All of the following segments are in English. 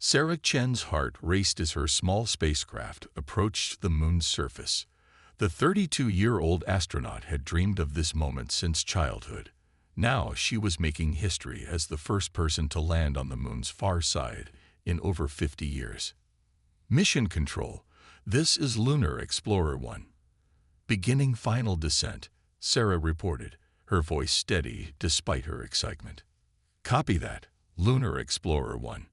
Sarah Chen's heart raced as her small spacecraft approached the moon's surface. The 32-year-old astronaut had dreamed of this moment since childhood. Now she was making history as the first person to land on the moon's far side in over 50 years. Mission Control, this is Lunar Explorer 1. Beginning final descent, Sarah reported, her voice steady despite her excitement. Copy that, Lunar Explorer 1.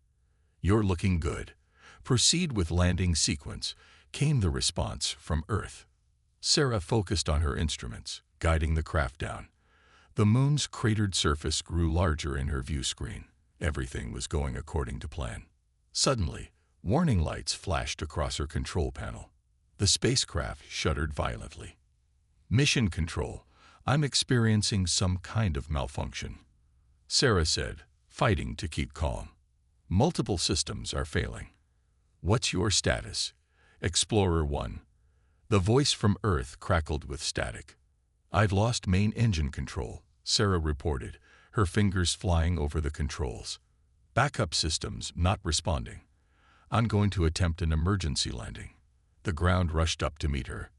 You're looking good. Proceed with landing sequence, came the response from Earth. Sarah focused on her instruments, guiding the craft down. The moon's cratered surface grew larger in her view screen. Everything was going according to plan. Suddenly, warning lights flashed across her control panel. The spacecraft shuddered violently. Mission Control, I'm experiencing some kind of malfunction, Sarah said, fighting to keep calm. Multiple systems are failing. What's your status? Explorer 1. The voice from Earth crackled with static. I've lost main engine control, Sarah reported, her fingers flying over the controls. Backup systems not responding. I'm going to attempt an emergency landing. The ground rushed up to meet her.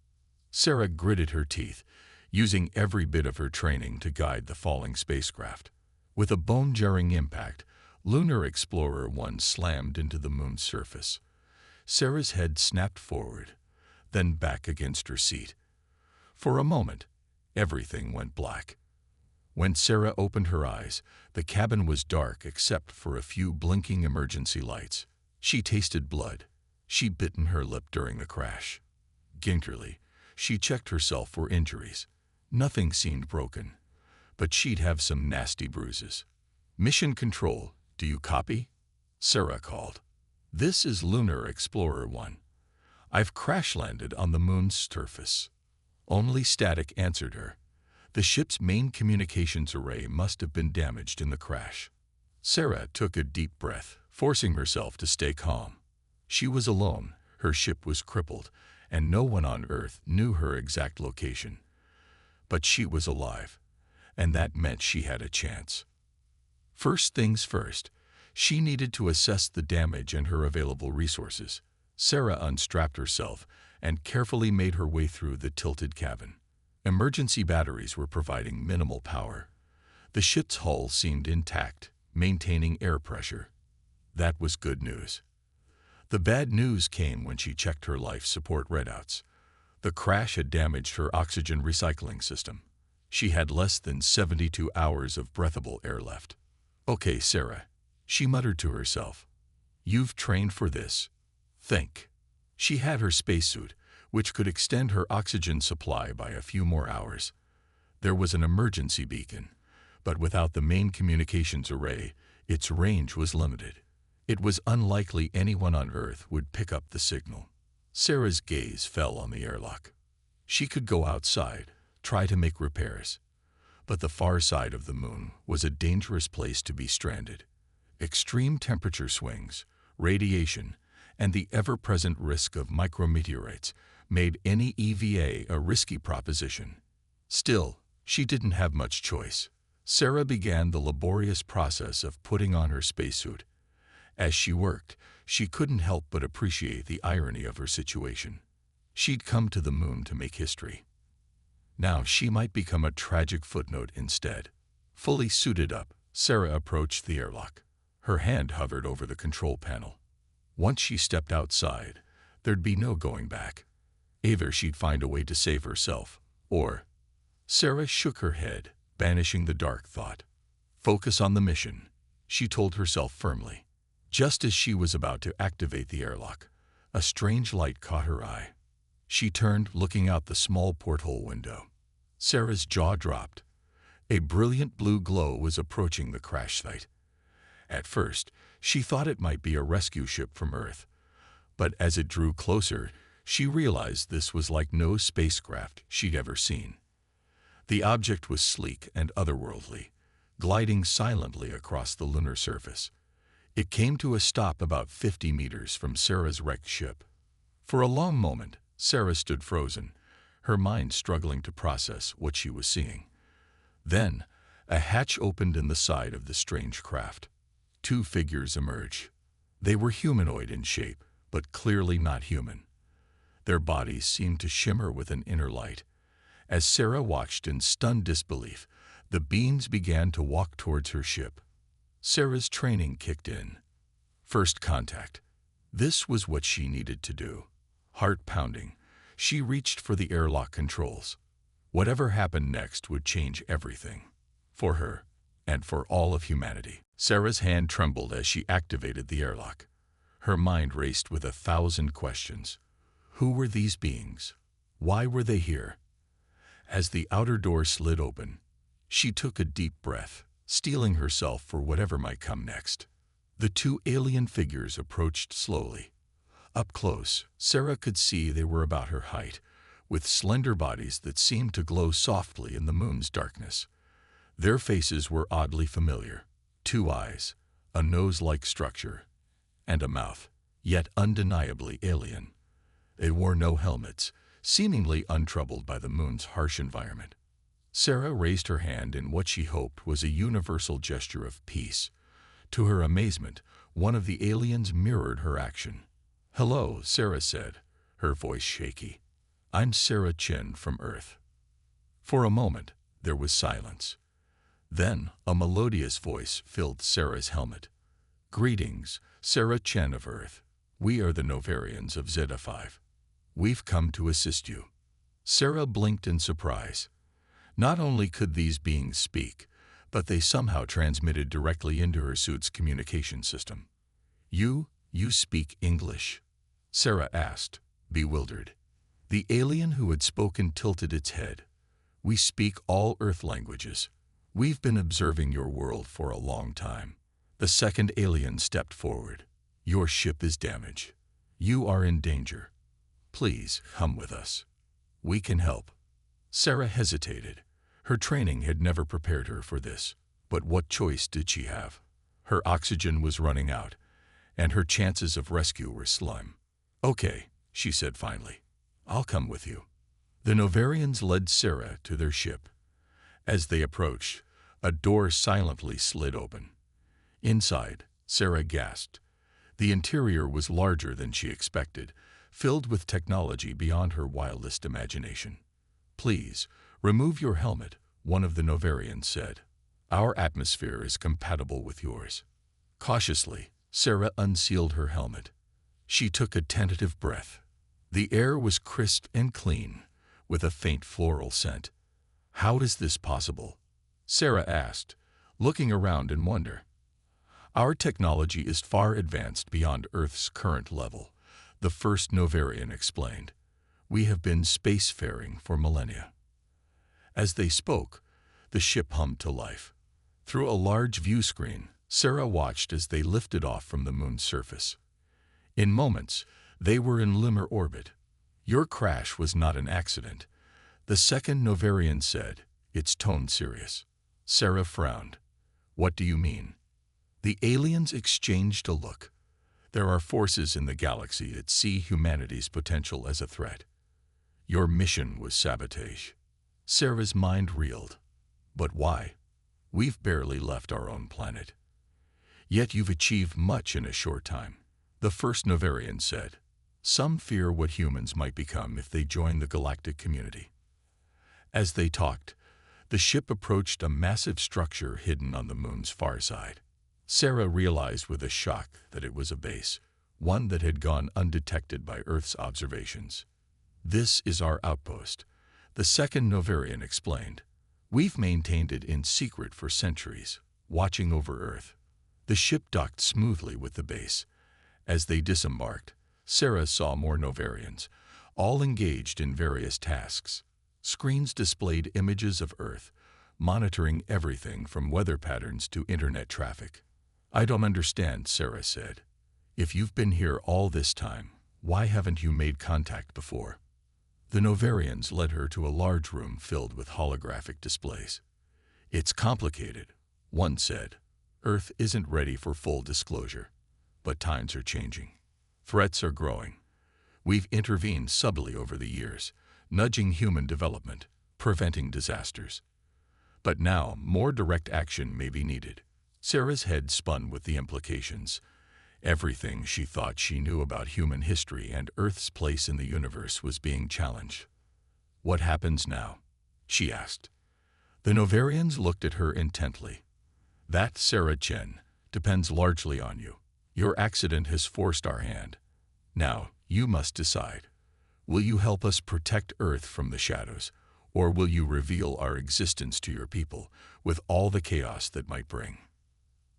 Sarah gritted her teeth, using every bit of her training to guide the falling spacecraft. With a bone-jarring impact, Lunar Explorer 1 slammed into the moon's surface. Sarah's head snapped forward, then back against her seat. For a moment, everything went black. When Sarah opened her eyes, the cabin was dark except for a few blinking emergency lights. She tasted blood. She'd bitten her lip during the crash. Gingerly, she checked herself for injuries. Nothing seemed broken, but she'd have some nasty bruises. Mission Control, do you copy? Sarah called. This is Lunar Explorer 1. I've crash-landed on the moon's surface. Only static answered her. The ship's main communications array must have been damaged in the crash. Sarah took a deep breath, forcing herself to stay calm. She was alone, her ship was crippled, and no one on Earth knew her exact location. But she was alive, and that meant she had a chance. First things first, she needed to assess the damage and her available resources. Sarah unstrapped herself and carefully made her way through the tilted cabin. Emergency batteries were providing minimal power. The ship's hull seemed intact, maintaining air pressure. That was good news. The bad news came when she checked her life support readouts. The crash had damaged her oxygen recycling system. She had less than 72 hours of breathable air left. Okay, Sarah, she muttered to herself. You've trained for this. Think. She had her spacesuit, which could extend her oxygen supply by a few more hours. There was an emergency beacon, but without the main communications array, its range was limited. It was unlikely anyone on Earth would pick up the signal. Sarah's gaze fell on the airlock. She could go outside, try to make repairs. But the far side of the moon was a dangerous place to be stranded. Extreme temperature swings, radiation, and the ever-present risk of micrometeorites made any EVA a risky proposition. Still, she didn't have much choice. Sarah began the laborious process of putting on her spacesuit. As she worked, she couldn't help but appreciate the irony of her situation. She'd come to the moon to make history. Now she might become a tragic footnote instead. Fully suited up, Sarah approached the airlock. Her hand hovered over the control panel. Once she stepped outside, there'd be no going back. Either she'd find a way to save herself, or... Sarah shook her head, banishing the dark thought. Focus on the mission, she told herself firmly. Just as she was about to activate the airlock, a strange light caught her eye. She turned, looking out the small porthole window. Sarah's jaw dropped. A brilliant blue glow was approaching the crash site. At first, she thought it might be a rescue ship from Earth, but as it drew closer, she realized this was like no spacecraft she'd ever seen. The object was sleek and otherworldly, gliding silently across the lunar surface. It came to a stop about 50 meters from Sarah's wrecked ship. For a long moment, Sarah stood frozen, her mind struggling to process what she was seeing. Then, a hatch opened in the side of the strange craft. Two figures emerged. They were humanoid in shape, but clearly not human. Their bodies seemed to shimmer with an inner light. As Sarah watched in stunned disbelief, the beings began to walk towards her ship. Sarah's training kicked in. First contact. This was what she needed to do. Heart pounding, she reached for the airlock controls. Whatever happened next would change everything. For her, and for all of humanity. Sarah's hand trembled as she activated the airlock. Her mind raced with 1,000 questions. Who were these beings? Why were they here? As the outer door slid open, she took a deep breath, steeling herself for whatever might come next. The two alien figures approached slowly. Up close, Sarah could see they were about her height, with slender bodies that seemed to glow softly in the moon's darkness. Their faces were oddly familiar. 2 eyes, a nose-like structure, and a mouth, yet undeniably alien. They wore no helmets, seemingly untroubled by the moon's harsh environment. Sarah raised her hand in what she hoped was a universal gesture of peace. To her amazement, one of the aliens mirrored her action. "Hello," Sarah said, her voice shaky. "I'm Sarah Chin from Earth." For a moment, there was silence. Then, a melodious voice filled Sarah's helmet. "Greetings, Sarah Chen of Earth. We are the Novarians of Zeta-5. We've come to assist you." Sarah blinked in surprise. Not only could these beings speak, but they somehow transmitted directly into her suit's communication system. You speak English?" Sarah asked, bewildered. The alien who had spoken tilted its head. "We speak all Earth languages. We've been observing your world for a long time." The second alien stepped forward. "Your ship is damaged. You are in danger. Please, come with us. We can help." Sarah hesitated. Her training had never prepared her for this. But what choice did she have? Her oxygen was running out, and her chances of rescue were slim. "Okay," she said finally. "I'll come with you." The Novarians led Sarah to their ship. As they approached, a door silently slid open. Inside, Sarah gasped. The interior was larger than she expected, filled with technology beyond her wildest imagination. "Please, remove your helmet," one of the Novarians said. "Our atmosphere is compatible with yours." Cautiously, Sarah unsealed her helmet. She took a tentative breath. The air was crisp and clean, with a faint floral scent. "How is this possible?" Sarah asked, looking around in wonder. "Our technology is far advanced beyond Earth's current level," the first Novarian explained. "We have been spacefaring for millennia." As they spoke, the ship hummed to life. Through a large view screen, Sarah watched as they lifted off from the moon's surface. In moments, they were in lunar orbit. "Your crash was not an accident," the second Novarian said, its tone serious. Sarah frowned. "What do you mean?" The aliens exchanged a look. There are forces in the galaxy that see humanity's potential as a threat. Your mission was sabotage. Sarah's mind reeled. But why? We've barely left our own planet. Yet you've achieved much in a short time, the first Novarian said. Some fear what humans might become if they join the galactic community. As they talked, the ship approached a massive structure hidden on the moon's far side. Sarah realized with a shock that it was a base, one that had gone undetected by Earth's observations. "This is our outpost," the second Novarian explained. "We've maintained it in secret for centuries, watching over Earth." The ship docked smoothly with the base. As they disembarked, Sarah saw more Novarians, all engaged in various tasks. Screens displayed images of Earth, monitoring everything from weather patterns to internet traffic. "I don't understand," Sarah said. "If you've been here all this time, why haven't you made contact before?" The Novarians led her to a large room filled with holographic displays. "It's complicated," one said. "Earth isn't ready for full disclosure. But times are changing. Threats are growing. We've intervened subtly over the years, nudging human development, preventing disasters. But now more direct action may be needed." Sarah's head spun with the implications. Everything she thought she knew about human history and Earth's place in the universe was being challenged. "What happens now?" she asked. The Novarians looked at her intently. "That, Sarah Chen, depends largely on you. Your accident has forced our hand. Now, you must decide. Will you help us protect Earth from the shadows, or will you reveal our existence to your people, with all the chaos that might bring?"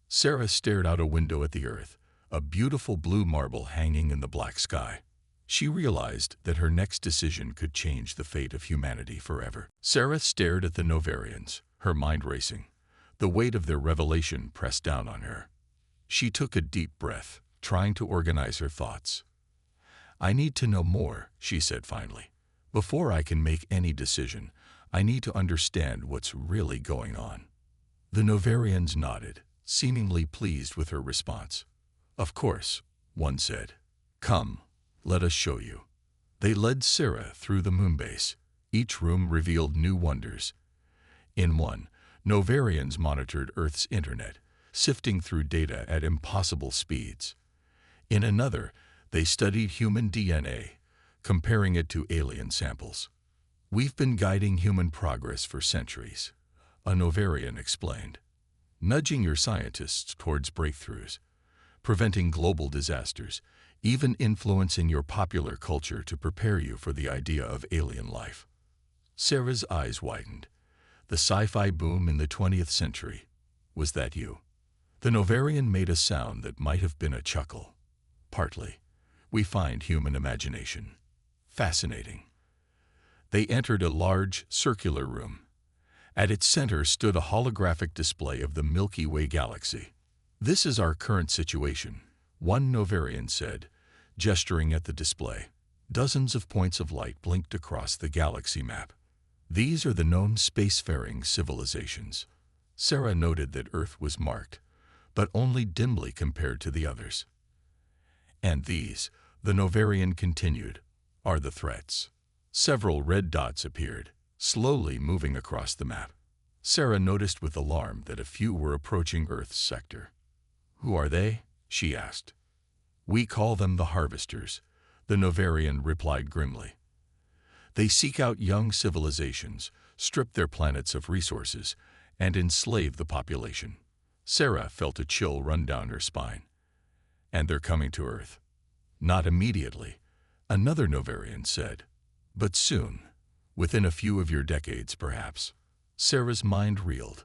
Sarah stared out a window at the Earth, a beautiful blue marble hanging in the black sky. She realized that her next decision could change the fate of humanity forever. Sarah stared at the Novarians, her mind racing. The weight of their revelation pressed down on her. She took a deep breath, trying to organize her thoughts. "I need to know more," she said finally. "Before I can make any decision, I need to understand what's really going on." The Novarians nodded, seemingly pleased with her response. "Of course," one said. "Come, let us show you." They led Sarah through the moonbase. Each room revealed new wonders. In one, Novarians monitored Earth's internet, sifting through data at impossible speeds. In another, they studied human DNA, comparing it to alien samples. "We've been guiding human progress for centuries," a Novarian explained, "nudging your scientists towards breakthroughs, preventing global disasters, even influencing your popular culture to prepare you for the idea of alien life." Sarah's eyes widened. The sci-fi boom in the 20th century. Was that you? The Novarian made a sound that might have been a chuckle. "Partly. We find human imagination fascinating." They entered a large, circular room. At its center stood a holographic display of the Milky Way galaxy. "This is our current situation," one Novarian said, gesturing at the display. Dozens of points of light blinked across the galaxy map. "These are the known spacefaring civilizations." Sarah noted that Earth was marked, but only dimly compared to the others. "And these," the Novarian continued, "are the threats." Several red dots appeared, slowly moving across the map. Sarah noticed with alarm that a few were approaching Earth's sector. "Who are they?" she asked. "We call them the Harvesters," the Novarian replied grimly. "They seek out young civilizations, strip their planets of resources, and enslave the population." Sarah felt a chill run down her spine. "And they're coming to Earth." "Not immediately," another Novarian said. "But soon, within a few of your decades, perhaps." Sarah's mind reeled.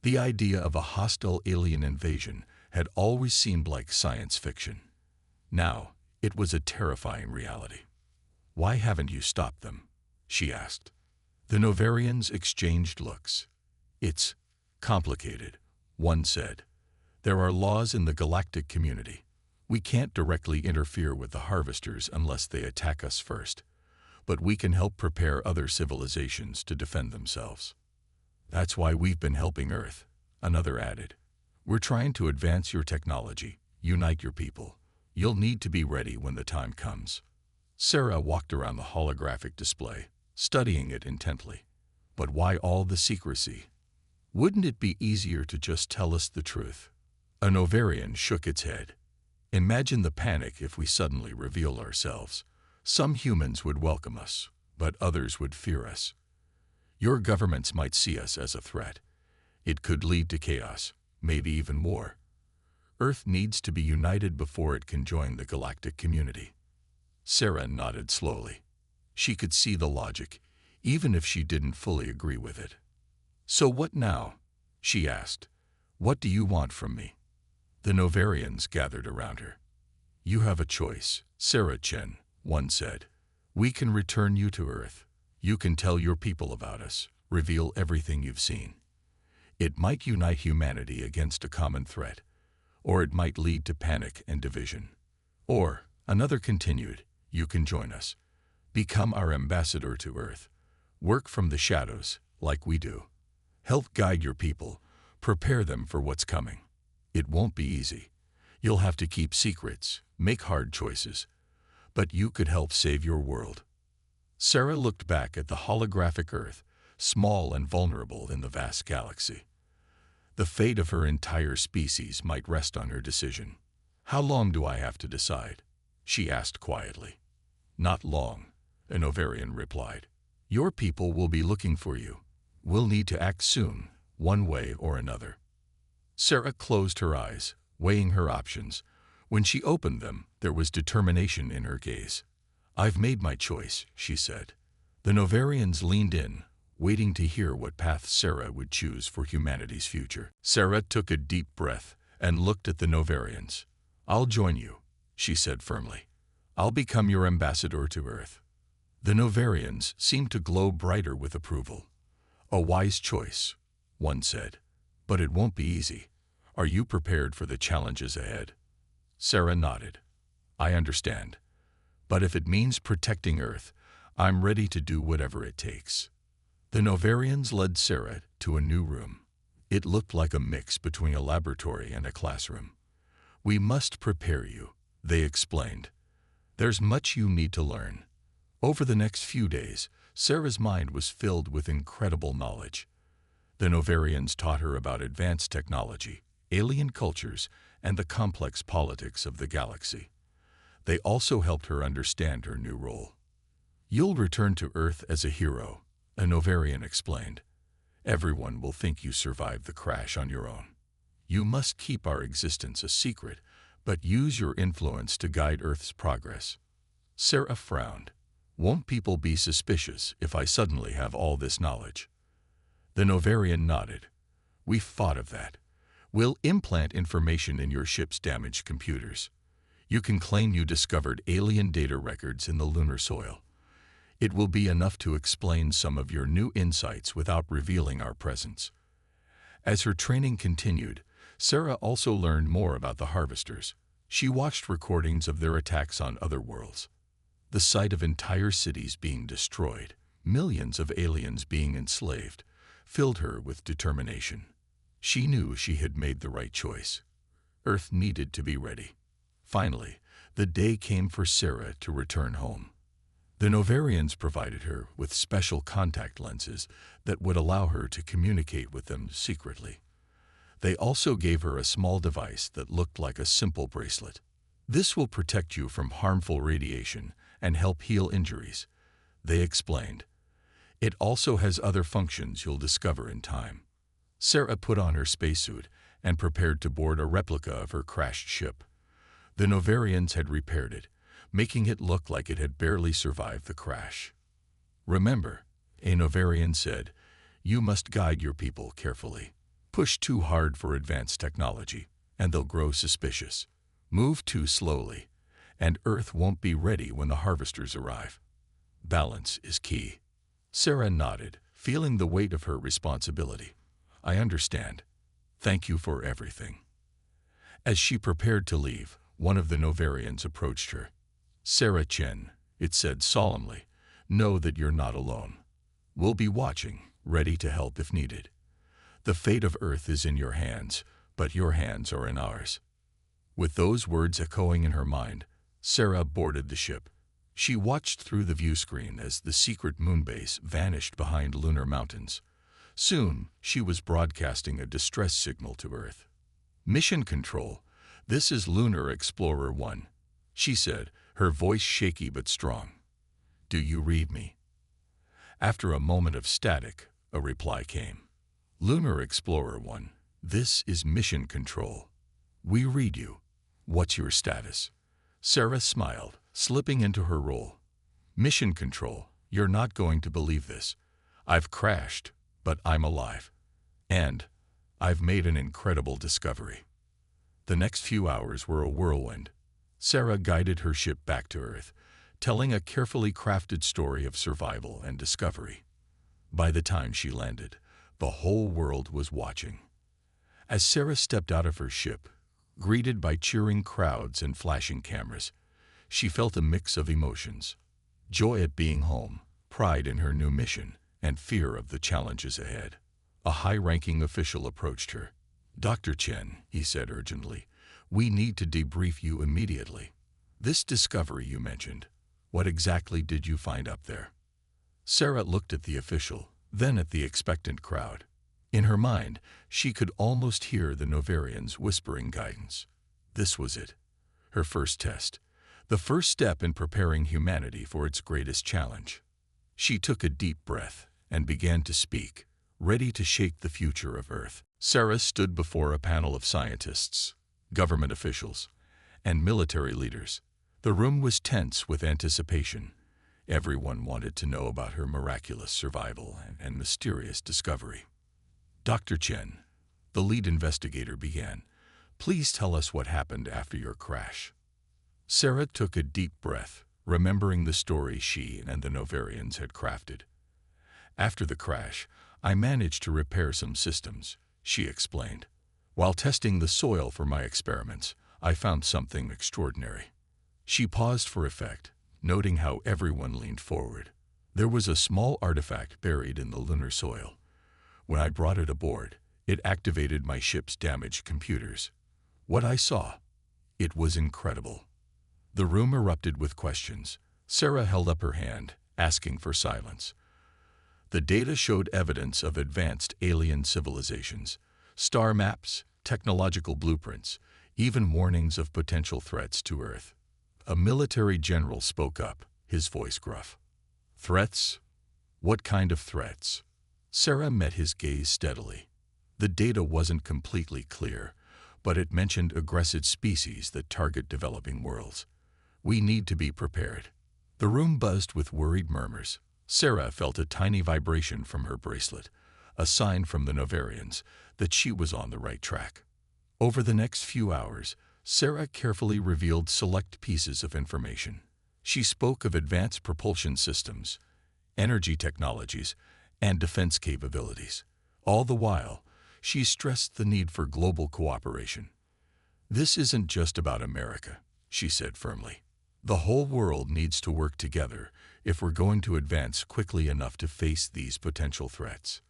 The idea of a hostile alien invasion had always seemed like science fiction. Now, it was a terrifying reality. "Why haven't you stopped them?" she asked. The Novarians exchanged looks. "It's complicated," one said. "There are laws in the galactic community. We can't directly interfere with the Harvesters unless they attack us first, but we can help prepare other civilizations to defend themselves." "That's why we've been helping Earth," another added. "We're trying to advance your technology, unite your people. You'll need to be ready when the time comes." Sarah walked around the holographic display, studying it intently. "But why all the secrecy? Wouldn't it be easier to just tell us the truth?" A Novarian shook its head. "Imagine the panic if we suddenly revealed ourselves. Some humans would welcome us, but others would fear us. Your governments might see us as a threat. It could lead to chaos, maybe even war. Earth needs to be united before it can join the galactic community." Sarah nodded slowly. She could see the logic, even if she didn't fully agree with it. "So what now?" she asked. "What do you want from me?" The Novarians gathered around her. "You have a choice, Sarah Chen," one said. "We can return you to Earth. You can tell your people about us, reveal everything you've seen. It might unite humanity against a common threat, or it might lead to panic and division. Or," another continued, "you can join us. Become our ambassador to Earth. Work from the shadows, like we do. Help guide your people, prepare them for what's coming. It won't be easy. You'll have to keep secrets, make hard choices. But you could help save your world." Sarah looked back at the holographic Earth, small and vulnerable in the vast galaxy. The fate of her entire species might rest on her decision. How long do I have to decide? She asked quietly. Not long, an Ovarian replied. Your people will be looking for you. We'll need to act soon, one way or another. Sarah closed her eyes, weighing her options. When she opened them, there was determination in her gaze. I've made my choice, she said. The Novarians leaned in, waiting to hear what path Sarah would choose for humanity's future. Sarah took a deep breath and looked at the Novarians. I'll join you, she said firmly. I'll become your ambassador to Earth. The Novarians seemed to glow brighter with approval. A wise choice, one said. But it won't be easy. Are you prepared for the challenges ahead? Sarah nodded. I understand. But if it means protecting Earth, I'm ready to do whatever it takes. The Novarians led Sarah to a new room. It looked like a mix between a laboratory and a classroom. We must prepare you, they explained. There's much you need to learn. Over the next few days, Sarah's mind was filled with incredible knowledge. The Novarians taught her about advanced technology, alien cultures, and the complex politics of the galaxy. They also helped her understand her new role. You'll return to Earth as a hero, a Novarian explained. Everyone will think you survived the crash on your own. You must keep our existence a secret, but use your influence to guide Earth's progress. Sarah frowned. Won't people be suspicious if I suddenly have all this knowledge? The Novarian nodded. We've thought of that. We'll implant information in your ship's damaged computers. You can claim you discovered alien data records in the lunar soil. It will be enough to explain some of your new insights without revealing our presence. As her training continued, Sarah also learned more about the Harvesters. She watched recordings of their attacks on other worlds. The sight of entire cities being destroyed, millions of aliens being enslaved, filled her with determination. She knew she had made the right choice. Earth needed to be ready. Finally, the day came for Sarah to return home. The Novarians provided her with special contact lenses that would allow her to communicate with them secretly. They also gave her a small device that looked like a simple bracelet. This will protect you from harmful radiation and help heal injuries, they explained. It also has other functions you'll discover in time. Sarah put on her spacesuit and prepared to board a replica of her crashed ship. The Novarians had repaired it, making it look like it had barely survived the crash. Remember, a Novarian said, you must guide your people carefully. Push too hard for advanced technology, and they'll grow suspicious. Move too slowly, and Earth won't be ready when the Harvesters arrive. Balance is key. Sarah nodded, feeling the weight of her responsibility. I understand. Thank you for everything. As she prepared to leave, one of the Novarians approached her. Sarah Chen, it said solemnly, know that you're not alone. We'll be watching, ready to help if needed. The fate of Earth is in your hands, but your hands are in ours. With those words echoing in her mind, Sarah boarded the ship. She watched through the view screen as the secret moonbase vanished behind lunar mountains. Soon, she was broadcasting a distress signal to Earth. Mission Control, this is Lunar Explorer 1, she said, her voice shaky but strong. Do you read me? After a moment of static, a reply came. Lunar Explorer 1, this is Mission Control. We read you. What's your status? Sarah smiled, slipping into her role. Mission Control, you're not going to believe this. I've crashed, but I'm alive. And I've made an incredible discovery. The next few hours were a whirlwind. Sarah guided her ship back to Earth, telling a carefully crafted story of survival and discovery. By the time she landed, the whole world was watching. As Sarah stepped out of her ship, greeted by cheering crowds and flashing cameras, she felt a mix of emotions. Joy at being home, pride in her new mission, and fear of the challenges ahead. A high-ranking official approached her. Dr. Chen, he said urgently, we need to debrief you immediately. This discovery you mentioned, what exactly did you find up there? Sarah looked at the official, then at the expectant crowd. In her mind, she could almost hear the Novarians whispering guidance. This was it. her first test, the first step in preparing humanity for its greatest challenge. She took a deep breath and began to speak, ready to shape the future of Earth. Sarah stood before a panel of scientists, government officials, and military leaders. The room was tense with anticipation. Everyone wanted to know about her miraculous survival and mysterious discovery. Dr. Chen, the lead investigator, began. Please tell us what happened after your crash. Sarah took a deep breath, remembering the story she and the Novarians had crafted. After the crash, I managed to repair some systems, she explained. While testing the soil for my experiments, I found something extraordinary. She paused for effect, noting how everyone leaned forward. There was a small artifact buried in the lunar soil. When I brought it aboard, it activated my ship's damaged computers. What I saw, it was incredible. The room erupted with questions. Sarah held up her hand, asking for silence. The data showed evidence of advanced alien civilizations, star maps, technological blueprints, even warnings of potential threats to Earth. A military general spoke up, his voice gruff. Threats? What kind of threats? Sarah met his gaze steadily. The data wasn't completely clear, but it mentioned aggressive species that target developing worlds. We need to be prepared. The room buzzed with worried murmurs. Sarah felt a tiny vibration from her bracelet, a sign from the Novarians that she was on the right track. Over the next few hours, Sarah carefully revealed select pieces of information. She spoke of advanced propulsion systems, energy technologies, and defense capabilities. All the while, she stressed the need for global cooperation. This isn't just about America, she said firmly. The whole world needs to work together if we're going to advance quickly enough to face these potential threats.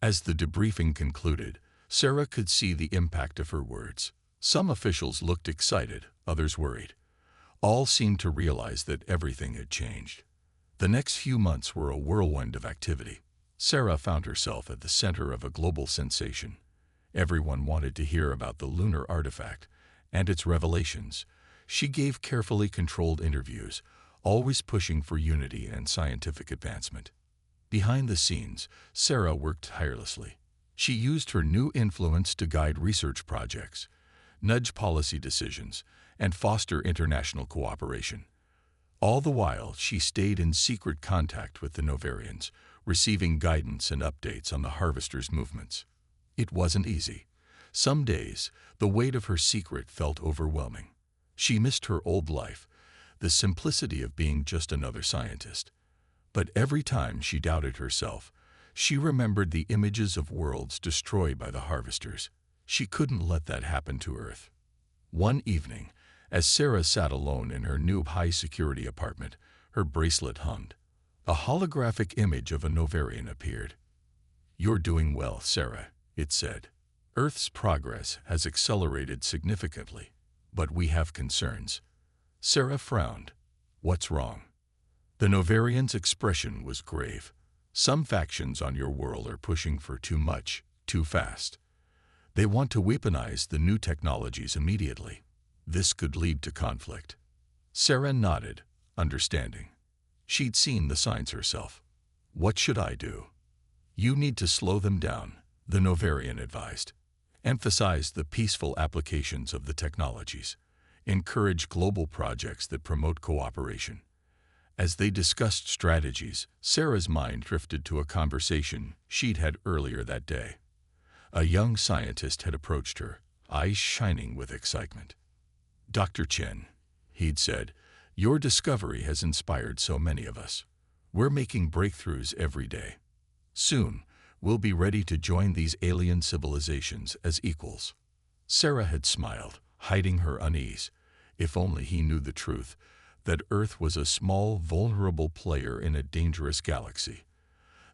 As the debriefing concluded, Sarah could see the impact of her words. Some officials looked excited, others worried. All seemed to realize that everything had changed. The next few months were a whirlwind of activity. Sarah found herself at the center of a global sensation. Everyone wanted to hear about the lunar artifact and its revelations. She gave carefully controlled interviews, always pushing for unity and scientific advancement. Behind the scenes, Sarah worked tirelessly. She used her new influence to guide research projects, nudge policy decisions, and foster international cooperation. All the while, she stayed in secret contact with the Novarians, receiving guidance and updates on the Harvesters' movements. It wasn't easy. Some days, the weight of her secret felt overwhelming. She missed her old life, the simplicity of being just another scientist. But every time she doubted herself, she remembered the images of worlds destroyed by the Harvesters. She couldn't let that happen to Earth. One evening, as Sarah sat alone in her new high-security apartment, her bracelet hummed. A holographic image of a Novarian appeared. "You're doing well, Sarah," it said. "Earth's progress has accelerated significantly, but we have concerns." Sarah frowned. "What's wrong?" The Novarian's expression was grave. "Some factions on your world are pushing for too much, too fast. They want to weaponize the new technologies immediately. This could lead to conflict." Sarah nodded, understanding. She'd seen the signs herself. "What should I do?" "You need to slow them down," the Novarian advised. "Emphasize the peaceful applications of the technologies. Encourage global projects that promote cooperation." As they discussed strategies, Sarah's mind drifted to a conversation she'd had earlier that day. A young scientist had approached her, eyes shining with excitement. "Dr. Chen," he'd said, "your discovery has inspired so many of us. We're making breakthroughs every day. Soon, we'll be ready to join these alien civilizations as equals." Sarah had smiled, hiding her unease. If only he knew the truth, that Earth was a small, vulnerable player in a dangerous galaxy.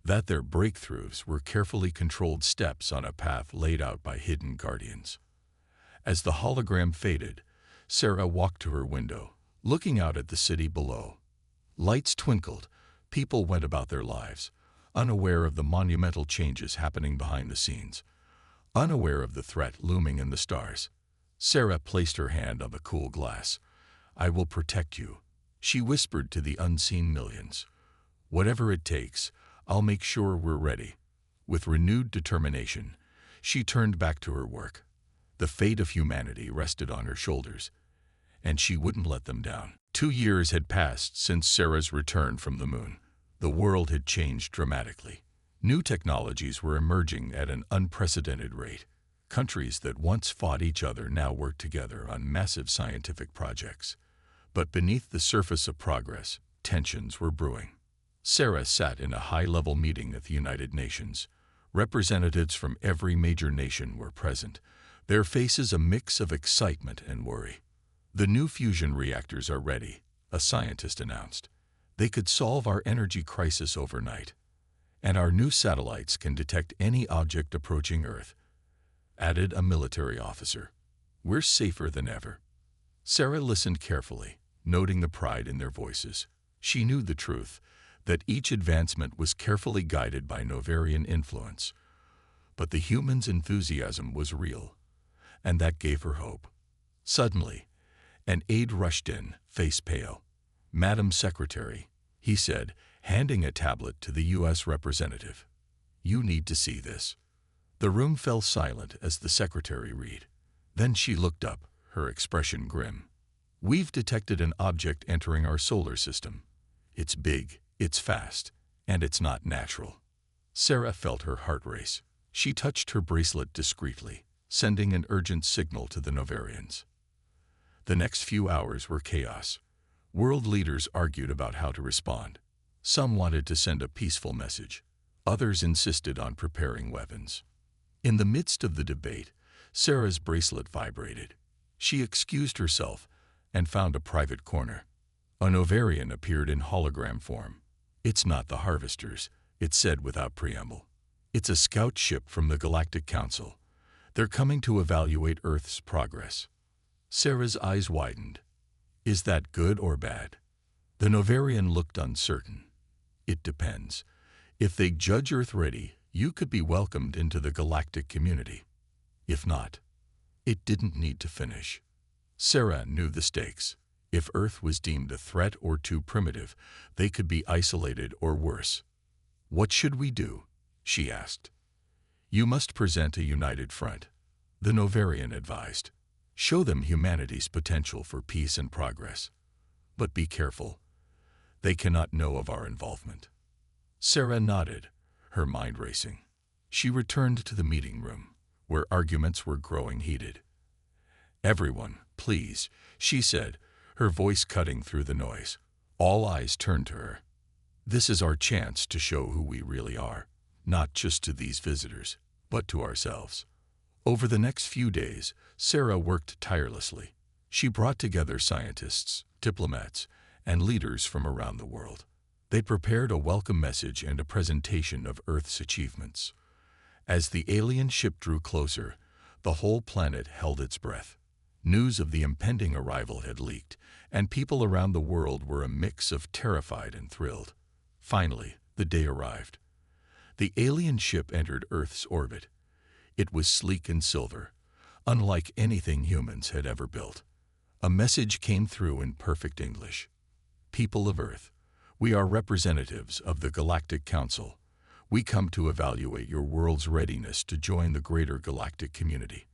That their breakthroughs were carefully controlled steps on a path laid out by hidden guardians. As the hologram faded, Sarah walked to her window, looking out at the city below. Lights twinkled, people went about their lives, unaware of the monumental changes happening behind the scenes, unaware of the threat looming in the stars. Sarah placed her hand on the cool glass. "I will protect you," she whispered to the unseen millions. "Whatever it takes, I'll make sure we're ready." With renewed determination, she turned back to her work. The fate of humanity rested on her shoulders, and she wouldn't let them down. 2 years had passed since Sarah's return from the moon. The world had changed dramatically. New technologies were emerging at an unprecedented rate. Countries that once fought each other now worked together on massive scientific projects. But beneath the surface of progress, tensions were brewing. Sarah sat in a high-level meeting at the United Nations. Representatives from every major nation were present, their faces a mix of excitement and worry. "The new fusion reactors are ready," a scientist announced. "They could solve our energy crisis overnight. And our new satellites can detect any object approaching Earth," added a military officer. "We're safer than ever." Sarah listened carefully, noting the pride in their voices. She knew the truth, that each advancement was carefully guided by Novarian influence. But the humans' enthusiasm was real, and that gave her hope. Suddenly, an aide rushed in, face pale. "Madam Secretary," he said, handing a tablet to the U.S. representative. "You need to see this." The room fell silent as the secretary read. Then she looked up, her expression grim. "We've detected an object entering our solar system. It's big, it's fast, and it's not natural." Sarah felt her heart race. She touched her bracelet discreetly, sending an urgent signal to the Novarians. The next few hours were chaos. World leaders argued about how to respond. Some wanted to send a peaceful message. Others insisted on preparing weapons. In the midst of the debate, Sarah's bracelet vibrated. She excused herself and found a private corner. A Novarian appeared in hologram form. "It's not the Harvesters," it said without preamble. "It's a scout ship from the Galactic Council. They're coming to evaluate Earth's progress." Sarah's eyes widened. "Is that good or bad?" The Novarian looked uncertain. "It depends. If they judge Earth ready, you could be welcomed into the galactic community. If not." It didn't need to finish. Sarah knew the stakes. If Earth was deemed a threat or too primitive, they could be isolated or worse. "What should we do?" she asked. "You must present a united front," the Novarian advised. "Show them humanity's potential for peace and progress. But be careful. They cannot know of our involvement." Sarah nodded, her mind racing. She returned to the meeting room, where arguments were growing heated. "Everyone, please," she said, her voice cutting through the noise. All eyes turned to her. "This is our chance to show who we really are, not just to these visitors, but to ourselves." Over the next few days, Sarah worked tirelessly. She brought together scientists, diplomats, and leaders from around the world. They prepared a welcome message and a presentation of Earth's achievements. As the alien ship drew closer, the whole planet held its breath. News of the impending arrival had leaked, and people around the world were a mix of terrified and thrilled. Finally, the day arrived. The alien ship entered Earth's orbit. It was sleek and silver, unlike anything humans had ever built. A message came through in perfect English. "People of Earth, we are representatives of the Galactic Council. We come to evaluate your world's readiness to join the greater galactic community.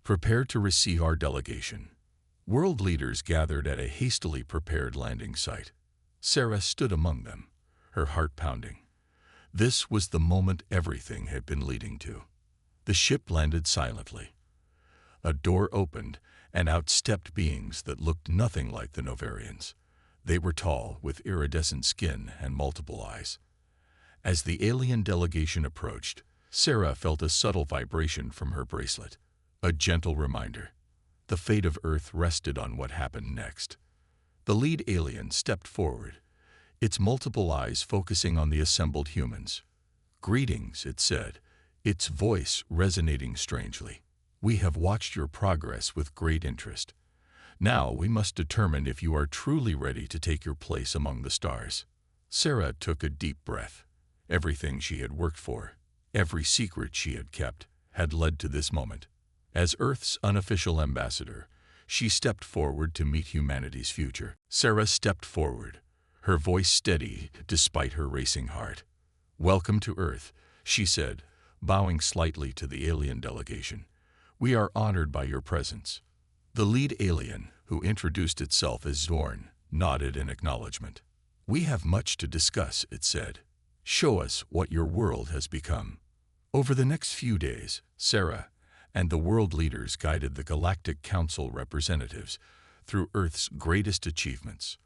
Prepare to receive our delegation." World leaders gathered at a hastily prepared landing site. Sarah stood among them, her heart pounding. This was the moment everything had been leading to. The ship landed silently. A door opened, and out stepped beings that looked nothing like the Novarians. They were tall, with iridescent skin and multiple eyes. As the alien delegation approached, Sarah felt a subtle vibration from her bracelet, a gentle reminder. The fate of Earth rested on what happened next. The lead alien stepped forward, its multiple eyes focusing on the assembled humans. "Greetings," it said, its voice resonating strangely. "We have watched your progress with great interest. Now we must determine if you are truly ready to take your place among the stars." Sarah took a deep breath. Everything she had worked for, every secret she had kept, had led to this moment. As Earth's unofficial ambassador, she stepped forward to meet humanity's future. Sarah stepped forward, her voice steady despite her racing heart. "Welcome to Earth," she said, bowing slightly to the alien delegation. "We are honored by your presence." The lead alien, who introduced itself as Zorn, nodded in acknowledgement. "We have much to discuss," it said. "Show us what your world has become." Over the next few days, Sarah and the world leaders guided the Galactic Council representatives through Earth's greatest achievements.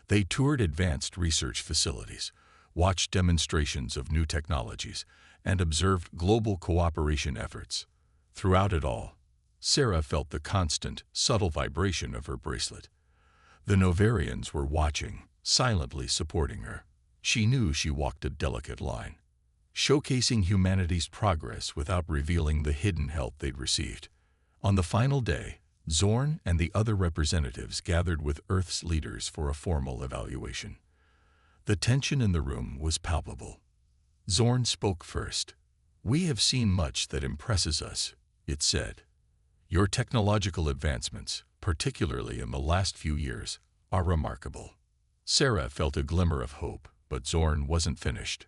They toured advanced research facilities, watched demonstrations of new technologies, and observed global cooperation efforts. Throughout it all, Sarah felt the constant, subtle vibration of her bracelet. The Novarians were watching, silently supporting her. She knew she walked a delicate line, showcasing humanity's progress without revealing the hidden help they'd received. On the final day, Zorn and the other representatives gathered with Earth's leaders for a formal evaluation. The tension in the room was palpable. Zorn spoke first. "We have seen much that impresses us," it said. "Your technological advancements, particularly in the last few years, are remarkable." Sarah felt a glimmer of hope, but Zorn wasn't finished.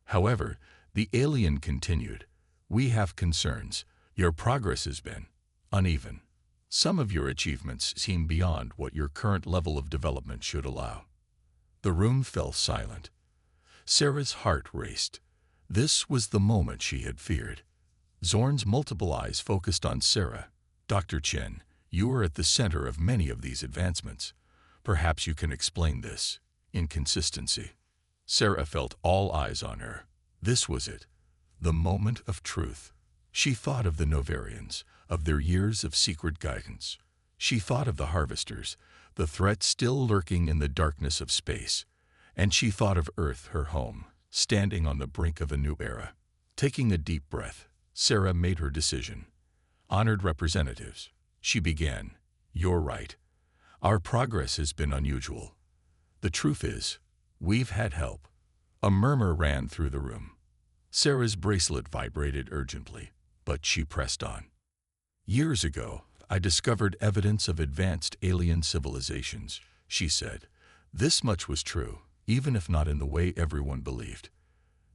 However, the alien continued. "We have concerns. Your progress has been uneven. Some of your achievements seem beyond what your current level of development should allow." The room fell silent. Sarah's heart raced. This was the moment she had feared. Zorn's multiple eyes focused on Sarah. "Dr. Chen, you are at the center of many of these advancements. Perhaps you can explain this inconsistency." Sarah felt all eyes on her. This was it, the moment of truth. She thought of the Novarians, of their years of secret guidance. She thought of the Harvesters, the threat still lurking in the darkness of space. And she thought of Earth, her home, standing on the brink of a new era. Taking a deep breath, Sarah made her decision. "Honored representatives," she began, "you're right. Our progress has been unusual. The truth is, we've had help." A murmur ran through the room. Sarah's bracelet vibrated urgently, but she pressed on. "Years ago, I discovered evidence of advanced alien civilizations," she said. "This much was true, even if not in the way everyone believed.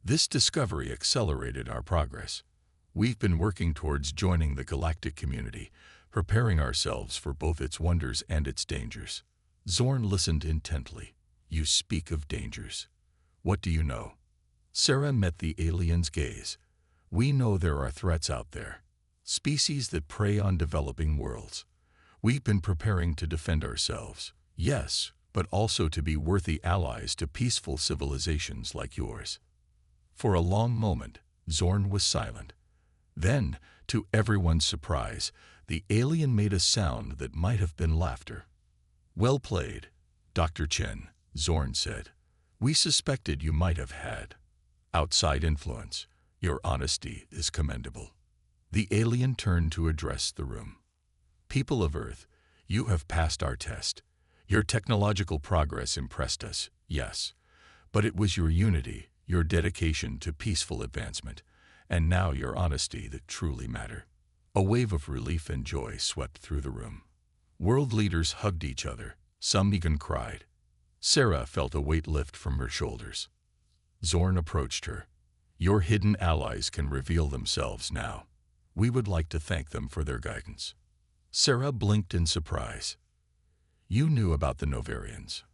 This discovery accelerated our progress. We've been working towards joining the galactic community, preparing ourselves for both its wonders and its dangers." Zorn listened intently. "You speak of dangers. What do you know?" Sarah met the alien's gaze. "We know there are threats out there, species that prey on developing worlds. We've been preparing to defend ourselves, yes, but also to be worthy allies to peaceful civilizations like yours." For a long moment, Zorn was silent. Then, to everyone's surprise, the alien made a sound that might have been laughter. "Well played, Dr. Chen," Zorn said. "We suspected you might have had outside influence. Your honesty is commendable." The alien turned to address the room. "People of Earth, you have passed our test. Your technological progress impressed us, yes, but it was your unity, your dedication to peaceful advancement, and now your honesty that truly matter." A wave of relief and joy swept through the room. World leaders hugged each other. Some even cried. Sarah felt a weight lift from her shoulders. Zorn approached her. "Your hidden allies can reveal themselves now. We would like to thank them for their guidance." Sarah blinked in surprise. "You knew about the Novarians."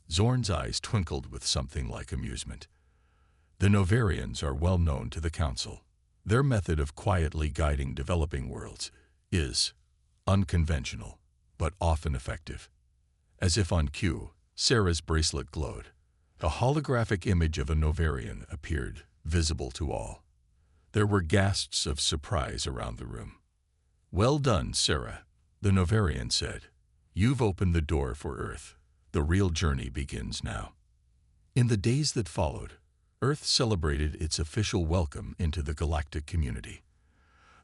Zorn's eyes twinkled with something like amusement. "The Novarians are well known to the Council. Their method of quietly guiding developing worlds is unconventional, but often effective." As if on cue, Sarah's bracelet glowed. A holographic image of a Novarian appeared, visible to all. There were gasps of surprise around the room. "Well done, Sarah," the Novarian said. "You've opened the door for Earth. The real journey begins now." In the days that followed, Earth celebrated its official welcome into the galactic community.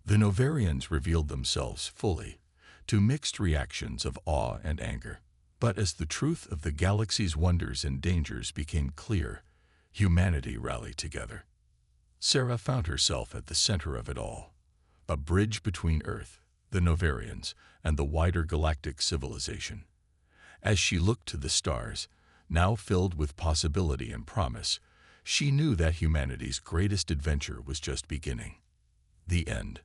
The Novarians revealed themselves fully, to mixed reactions of awe and anger. But as the truth of the galaxy's wonders and dangers became clear, humanity rallied together. Sarah found herself at the center of it all, a bridge between Earth, the Novarians, and the wider galactic civilization. As she looked to the stars, now filled with possibility and promise, she knew that humanity's greatest adventure was just beginning. The end.